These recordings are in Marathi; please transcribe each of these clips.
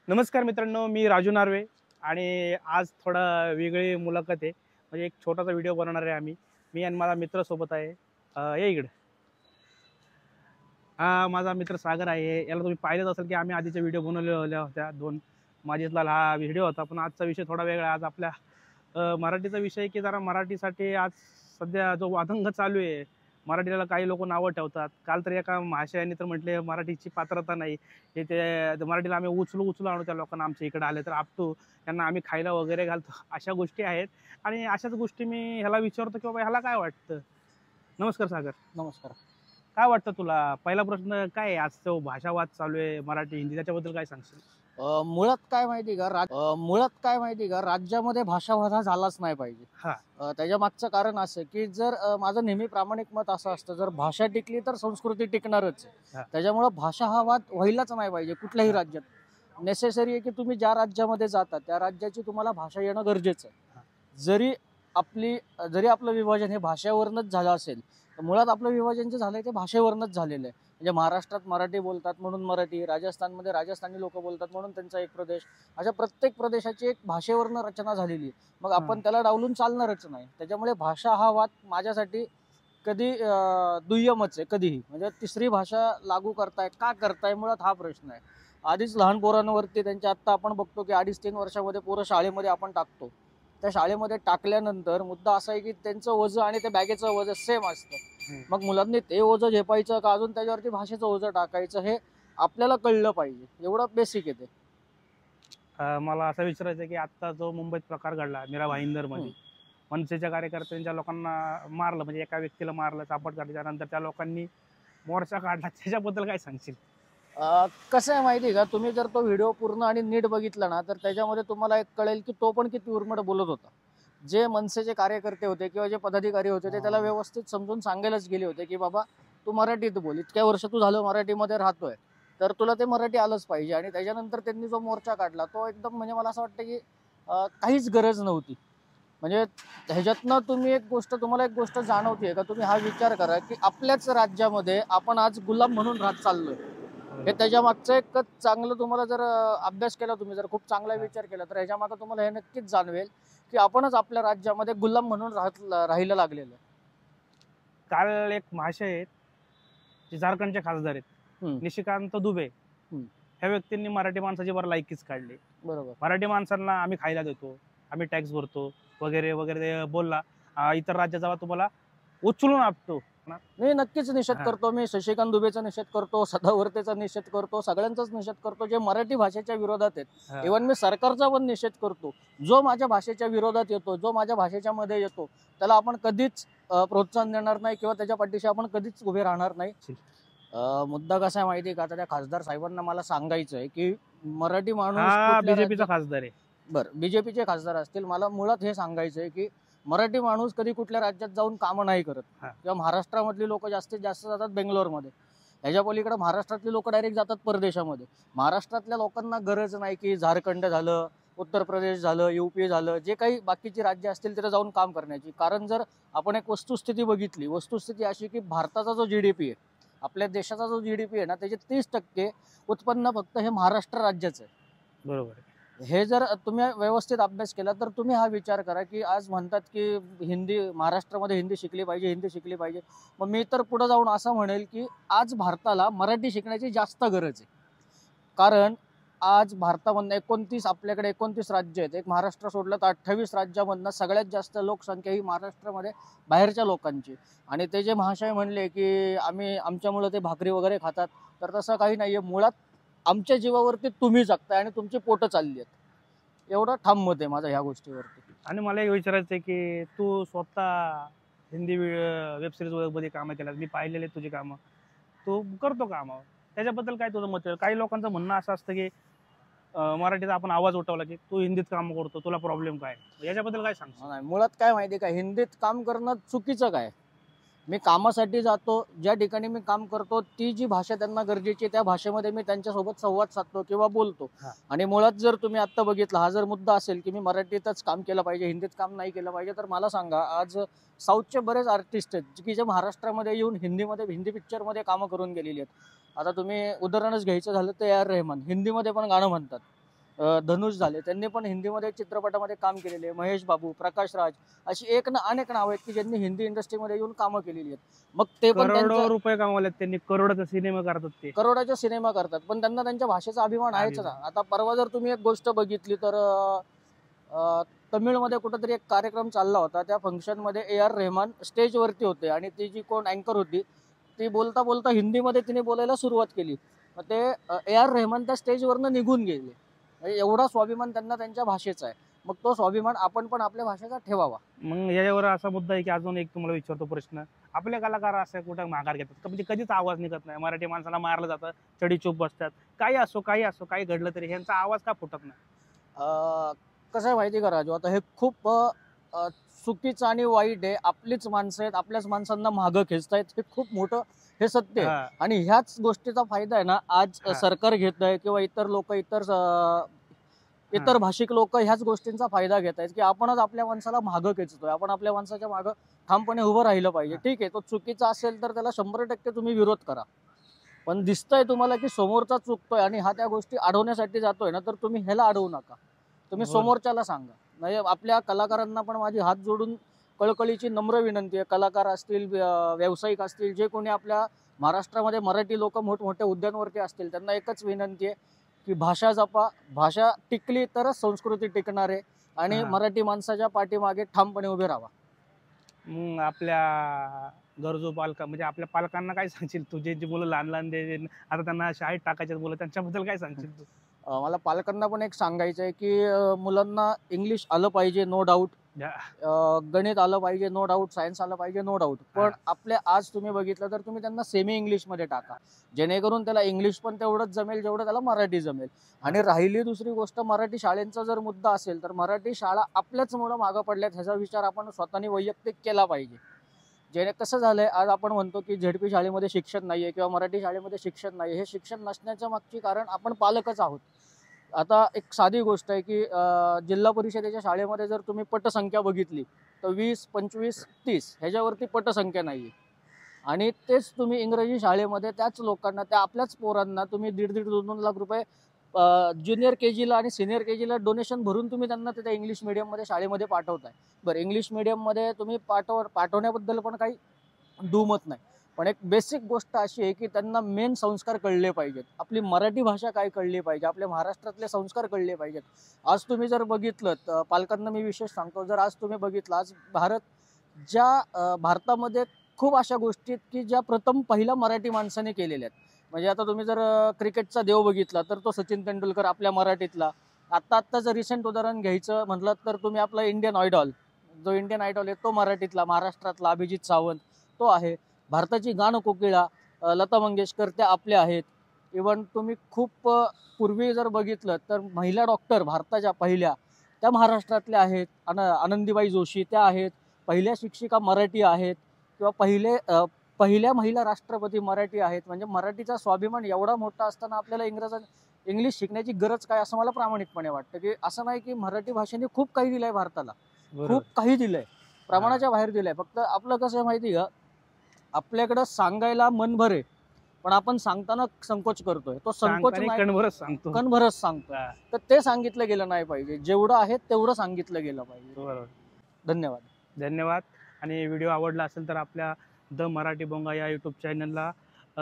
नमस्कार मित्रांनो, मी राजू नार्वे आणि आज थोडा वेगळी मुलाखत आहे. म्हणजे एक छोटासा व्हिडिओ बनवणार आहे आम्ही. मी आणि माझा मित्र सोबत आहे. ये इकडे. हा माझा मित्र सागर आहे. याला तुम्ही पाहिलंच असेल की आम्ही आधीच्या व्हिडिओ बनवलेल्या होत्या 2 माजिदलाल हा व्हिडिओ होता. पण आजचा विषय थोडा वेगळा आहे. आज आपल्या मराठीचा विषय की जरा मराठीसाठी आज सध्या जो वादंग चालू आहे, मराठीला काही लोक नावं ठेवतात. काल तर एका महाशयाने तर म्हटले मराठीची पात्रता नाही. हे ते मराठीला आम्ही उचलू उचलू आणू त्या लोकांना आमच्या इकडे आले तर आपटू, त्यांना आम्ही खायला वगैरे घालतो. अशा गोष्टी आहेत आणि अशाच गोष्टी मी ह्याला विचारतो की बाबा ह्याला काय वाटतं. नमस्कार सागर. नमस्कार. काय वाटतं तुला? पहिला प्रश्न काय आहे, आज तो भाषावाद चालू आहे मराठी हिंदी, त्याच्याबद्दल काय सांगशील? मुळात काय माहिती का राज्यामध्ये भाषावाद हा झालाच नाही पाहिजे. हा. त्याच्या मागचं कारण असं की जर माझं नेहमी प्रामाणिक मत असं असतं, जर भाषा टिकली तर संस्कृती टिकणारच आहे. हा. त्याच्यामुळे भाषा हा वाद व्हायलाच नाही पाहिजे कुठल्याही राज्यात. नेसेसरी आहे की तुम्ही ज्या राज्यामध्ये जाता त्या राज्याची तुम्हाला भाषा येणं गरजेचं आहे. जरी आपलं विभाजन हे भाषेवरूनच झालं असेल, तर मुळात आपलं विभाजन जे झालंय ते भाषेवरूनच झालेलं आहे. म्हणजे महाराष्ट्रात मराठी बोलतात म्हणून मराठी, राजस्थानमध्ये राजस्थानी लोक बोलतात म्हणून त्यांचा एक प्रदेश, अशा प्रत्येक प्रदेशाची एक भाषेवरनं रचना झालेली आहे. मग आपण त्याला डावलून चालणारच नाही. त्याच्यामुळे भाषा हा वाद माझ्यासाठी कधी दुय्यमच आहे. कधीही म्हणजे तिसरी भाषा लागू करताय मुळात हा प्रश्न आहे. आधीच लहान पोरांवरती त्यांच्या आत्ता आपण बघतो की 2.5-3 वर्षामध्ये पोरं शाळेमध्ये आपण टाकतो. त्या शाळेमध्ये टाकल्यानंतर मुद्दा असा आहे की त्यांचं वजन आणि त्या बॅगेचं वजन सेम असतं. मग मुलांनी ते ओझं झेपायचं का अजून त्याच्यावरती भाषेचं ओझं टाकायचं हे आपल्याला कळलं पाहिजे. एवढं बेसिक आहे ते. मला असं विचारायचं आहे की आता जो मुंबईत प्रकार घडला मीरा भाईंदर मध्ये, मनसेच्या कार्यकर्त्यांच्या लोकांना मारलं, म्हणजे एका व्यक्तीला मारलं, चापट काढली, त्यानंतर त्या लोकांनी मोर्चा काढला, त्याच्याबद्दल काय सांगशील? कसं आहे माहिती आहे का, तुम्ही जर तो व्हिडिओ पूर्ण आणि नीट बघितला ना तर त्याच्यामध्ये तुम्हाला एक कळेल की तो पण किती उर्मट बोलत होता. जे मनसेचे कार्यकर्ते होते किंवा जे पदाधिकारी होते ते त्याला व्यवस्थित समजून सांगायलाच गेले होते की बाबा तू मराठीत बोल, इतक्या वर्ष तू झालं मराठीमध्ये राहतोय तर तुला ते मराठी आलंच पाहिजे. आणि त्याच्यानंतर त्यांनी जो मोर्चा काढला तो एकदम म्हणजे मला असं वाटतं की काहीच गरज नव्हती. म्हणजे ह्याच्यातनं तुम्हाला एक गोष्ट जाणवते का, तुम्ही हा विचार करा की आपल्याच राज्यामध्ये आपण आज गुलाम म्हणून राहत चाललोय. हे त्याच्या मागचं एक चांगलं तुम्हाला जर अभ्यास केला, तुम्ही जर खूप चांगला विचार केला तर ह्याच्या मागे तुम्हाला हे नक्कीच जाणवेल की आपणच आपल्या राज्यामध्ये गुलाम म्हणून राहायला लागलेलं. काल एक महाशय आहेत जे झारखंडचे खासदार आहेत, निशिकांत दुबे, ह्या व्यक्तींनी मराठी माणसाची बरं लायकीच काढली. बरोबर. मराठी माणसांना आम्ही खायला देतो, आम्ही टॅक्स भरतो वगैरे वगैरे बोलला. इतर राज्यात जेव्हा तुम्हाला उचलून आपतो. मी नक्कीच निषेध करतो. मी शशिकांत दुबेचा निषेध करतो, सदावर्तेचा निषेध करतो, सगळ्यांचाच निषेध करतो जे मराठी भाषेच्या विरोधात आहेत. इव्हन मी सरकारचा पण निषेध करतो. जो माझ्या भाषेच्या विरोधात येतो, जो माझ्या भाषेच्या मध्ये येतो, त्याला आपण कधीच प्रोत्साहन देणार नाही किंवा त्याच्या पाठीशी आपण कधीच उभे राहणार नाही. मुद्दा कसा आहे माहिती आहे का, आता त्या खासदार साहेबांना मला सांगायचं आहे की मराठी माणूस बीजेपीचा खासदार आहे. बरं, बीजेपीचे खासदार असतील. मला मुळात हे सांगायचं आहे की मराठी माणूस कधी कुठल्या राज्यात जाऊन कामं नाही करत. किंवा महाराष्ट्रामधली लोक जास्तीत जास्त जातात बेंगलोरमध्ये. ह्याच्या पलीकडे महाराष्ट्रातली लोक डायरेक्ट जातात परदेशामध्ये. महाराष्ट्रातल्या लोकांना गरज नाही की झारखंड झालं, उत्तर प्रदेश झालं, UP झालं, जे काही बाकीची राज्य असतील तिथे जाऊन काम करण्याची. कारण जर आपण एक वस्तुस्थिती बघितली, वस्तुस्थिती अशी की भारताचा जो GDP आहे, आपल्या देशाचा जो GDP आहे ना, त्याचे 30% उत्पन्न फक्त हे महाराष्ट्र राज्याचं आहे. बरोबर. हे जर तुम्ही व्यवस्थित अभ्यास केला तर तुम्ही हा विचार करा की आज म्हणतात की महाराष्ट्रामध्ये हिंदी शिकली पाहिजे. मग मी तर पुढे जाऊन असं म्हणेल की आज भारताला मराठी शिकण्याची जास्त गरज आहे. कारण आज भारतामधनं आपल्याकडे 29 राज्य आहेत. एक महाराष्ट्र सोडलं तर 28 राज्यामधनं सगळ्यात जास्त लोकसंख्या ही महाराष्ट्रामध्ये बाहेरच्या लोकांची. आणि ते जे महाशय म्हणले की आमच्यामुळे ते भाकरी वगैरे खातात, तर तसं काही नाहीये. मुळात आमच्या जीवावरती तुम्ही जगताय आणि तुमची पोटं चालली आहेत. एवढं ठाम मत आहे माझं ह्या गोष्टीवरती. आणि मला एक विचारायचं आहे की तू स्वतः हिंदी वेब सिरीज मध्ये कामं केलं, मी पाहिलेले तुझी कामं, तू करतो कामं, त्याच्याबद्दल काय तुझं मत आहे? काही लोकांचं म्हणणं असं असतं की मराठीचा आपण आवाज उठवला की तू हिंदीत काम करतो, तुला प्रॉब्लेम काय, याच्याबद्दल काय सांगतो? नाही, मुळात काय माहिती का, हिंदीत काम करणं चुकीचं काय. मी कामासाठी जातो, ज्या ठिकाणी मी काम करतो ती जी भाषा त्यांना गरजेची त्या भाषेमध्ये मी त्यांच्यासोबत संवाद साधतो किंवा बोलतो. आणि मुळात जर तुम्ही आता बघितलं, हा जर मुद्दा असेल की मी मराठीतच काम केलं पाहिजे, हिंदीत काम नाही केलं पाहिजे, तर मला सांगा, आज साऊथचे बरेच आर्टिस्ट आहेत की जे महाराष्ट्रामध्ये येऊन हिंदी पिक्चरमध्ये कामं करून गेलेली आहेत. आता तुम्ही उदाहरणच घ्यायचं झालं तर AR रहमान हिंदीमध्ये पण गाणं म्हणतात. धनुष झाले, त्यांनी पण हिंदीमध्ये चित्रपटामध्ये काम केलेले आहे. महेश बाबू, प्रकाश राज, अशी एक ना अनेक नावं आहेत की ज्यांनी हिंदी इंडस्ट्रीमध्ये येऊन कामं केलेली आहेत. मग ते पण करोडो त्यांच्या रुपये कमावलेत त्यांनी, करोडोचा सिनेमा करतात ते. करोडाचे सिनेमा करतात, पण त्यांना त्यांच्या भाषेचा अभिमान आहेच ना. आता परवा जर तुम्ही एक गोष्ट बघितली तर तमिळमध्ये कुठेतरी एक कार्यक्रम चालला होता. त्या फंक्शनमध्ये AR रहमान स्टेजवरती होते आणि ती जी कोण अँकर होती ती बोलता बोलता हिंदीमध्ये तिने बोलायला सुरुवात केली. मग ते AR रहमान त्या स्टेजवरनं निघून गेले. म्हणजे एवढा स्वाभिमान त्यांना त्यांच्या भाषेचा आहे. मग तो स्वाभिमान आपण पण आपल्या भाषेचा ठेवावा. मग याच्यावर असा मुद्दा आहे की अजून एक तुम्हाला विचारतो प्रश्न, आपले कलाकार असं कुठं माघार घेतात का? म्हणजे कधीच आवाज निघत नाही, मराठी माणसाला मारलं जातं, चढी चूप बसतात, काही असो काही घडलं तरी ह्यांचा आवाज का फुटत नाही? कसं आहे माहिती का राजू, आता हे खूप चुकीचं आणि वाईट आहे. आपलीच माणसं आहेत, आपल्याच माणसांना मागं खेचतायत, हे खूप मोठं हे सत्य आहे. हा, आणि ह्याच गोष्टीचा फायदा आहे ना आज हा. सरकार घेत आहे किंवा इतर लोक इतर भाषिक लोक ह्याच गोष्टींचा फायदा घेत आहेत की आपणच आपल्या माणसाला मागं खेचतोय. आपण आपल्या माणसाच्या मागं ठामपणे उभं राहिलं पाहिजे. ठीक आहे, तो चुकीचा असेल तर त्याला 100% तुम्ही विरोध करा. पण दिसतंय तुम्हाला की समोरचा चुकतोय आणि हा त्या गोष्टी अडवण्यासाठी जातोय ना, तर तुम्ही ह्याला अडवू नका. तुम्ही बरोबर. समोरच्याला सांगा. म्हणजे आपल्या कलाकारांना पण माझी हात जोडून कळकळीची नम्र विनंती आहे. कलाकार असतील, व्यावसायिक असतील, जे कोणी आपल्या महाराष्ट्रामध्ये मराठी लोक मोठमोठ्या हुद्द्यांवरती असतील, त्यांना एकच विनंती आहे की भाषा जपा. भाषा टिकली तरच संस्कृती टिकणार आहे आणि हा. मराठी माणसाच्या पाठीमागे ठामपणे उभे राहा. मग आपल्या गरजू म्हणजे आपल्या पालकांना काय सांगशील? तुझे जे मुलं लहान आता त्यांना शाळेत टाकायचे मुलं, त्यांच्याबद्दल काय सांगशील तू? मला पालकांना पण एक सांगायचं आहे की मुलांना इंग्लिश आलं पाहिजे, नो डाऊट. गणित आलं पाहिजे, नो डाऊट. सायन्स आलं पाहिजे, नो डाऊट. पण आपल्या आज तुम्ही बघितलं तर तुम्ही त्यांना सेमी इंग्लिशमध्ये टाका, जेणेकरून त्याला इंग्लिश पण तेवढंच जमेल जेवढं त्याला मराठी जमेल. आणि राहिली दुसरी गोष्ट, मराठी शाळेंचा जर मुद्दा असेल तर मराठी शाळा आपल्याच मुलं मागं पडल्यात ह्याचा विचार आपण स्वतःनी वैयक्तिक केला पाहिजे. जेणे कसं झालंय, आज आपण म्हणतो की झेडपी शाळेमध्ये शिक्षण नाहीये किंवा मराठी शाळेमध्ये शिक्षण नाही. हे शिक्षण नसण्याच्या मागची कारण आपण पालकच आहोत. आता एक साधी गोष्ट आहे की जिल्हा परिषदेच्या शाळेमध्ये जर तुम्ही पटसंख्या बघितली तर 20, 25, 30 ह्याच्यावरती पटसंख्या नाही आहे. आणि तेच तुम्ही इंग्रजी शाळेमध्ये त्याच लोकांना, त्या आपल्याच पोरांना तुम्ही 1.5 2 लाख रुपये ज्युनियर KGला आणि सिनियर KGला डोनेशन भरून तुम्ही त्यांना त्या इंग्लिश मिडियममध्ये शाळेमध्ये पाठवताय. बरं, इंग्लिश मिडियममध्ये तुम्ही पाठवण्याबद्दल पण काही दुमत नाही. पण एक बेसिक गोष्ट अशी आहे की त्यांना मेन संस्कार कळले पाहिजेत. आपली मराठी भाषा काय कळली पाहिजे, आपल्या महाराष्ट्रातले संस्कार कळले पाहिजेत. आज तुम्ही जर बघितलं, पालकांना मी विशेष सांगतो, जर आज तुम्ही बघितलं, आज भारतामध्ये खूप अशा गोष्टी आहेत की ज्या प्रथम पहिल्या मराठी माणसाने केलेल्या आहेत. म्हणजे आता तुम्ही जर क्रिकेटचा देव बघितला तर तो सचिन तेंडुलकर आपल्या मराठीतला. आत्ताचं रिसेंट उदाहरण घ्यायचं म्हटलं तर तुम्ही आपला इंडियन आयडॉल आहे तो मराठीतला, महाराष्ट्रातला अभिजित सावंत तो आहे. भारताची गान कोकिळा लता मंगेशकर त्या आपल्या आहेत. इव्हन तुम्ही खूप पूर्वी जर बघितलं तर महिला डॉक्टर भारताच्या पहिल्या त्या महाराष्ट्रातल्या आहेत. आनंदीबाई जोशी त्या आहेत. पहिल्या शिक्षिका मराठी आहेत किंवा पहिल्या महिला राष्ट्रपती मराठी आहेत. म्हणजे मराठीचा स्वाभिमान एवढा मोठा असताना आपल्याला इंग्लिश शिकण्याची गरज काय, असं मला प्रामाणिकपणे वाटतं. की असं नाही की मराठी भाषेने खूप काही दिलंय भारताला, खूप काही दिलंय, प्रमाणाच्या बाहेर दिलंय. फक्त आपलं कसं आहे माहिती का, आपल्याकडं सांगायला मनभर आहे पण आपण सांगताना संकोच करतोय. तो संकोच नाही, कणभरच सांगतो. कणभरच सांगतो. तर ते सांगितलं गेलं नाही पाहिजे. जेवढं आहे तेवढं सांगितलं गेलं पाहिजे. बरोबर. धन्यवाद. आणि व्हिडिओ आवडला असेल तर आपल्या द मराठी बोंगा या यूट्यूब चॅनलला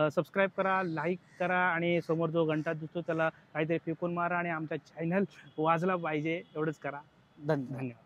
सबस्क्राईब करा, लाईक करा आणि समोर जो घंटा दिसतो त्याला काहीतरी फेकून मारा आणि आमचा चॅनल वाजला पाहिजे, एवढंच करा. धन्यवाद. धन्यवाद.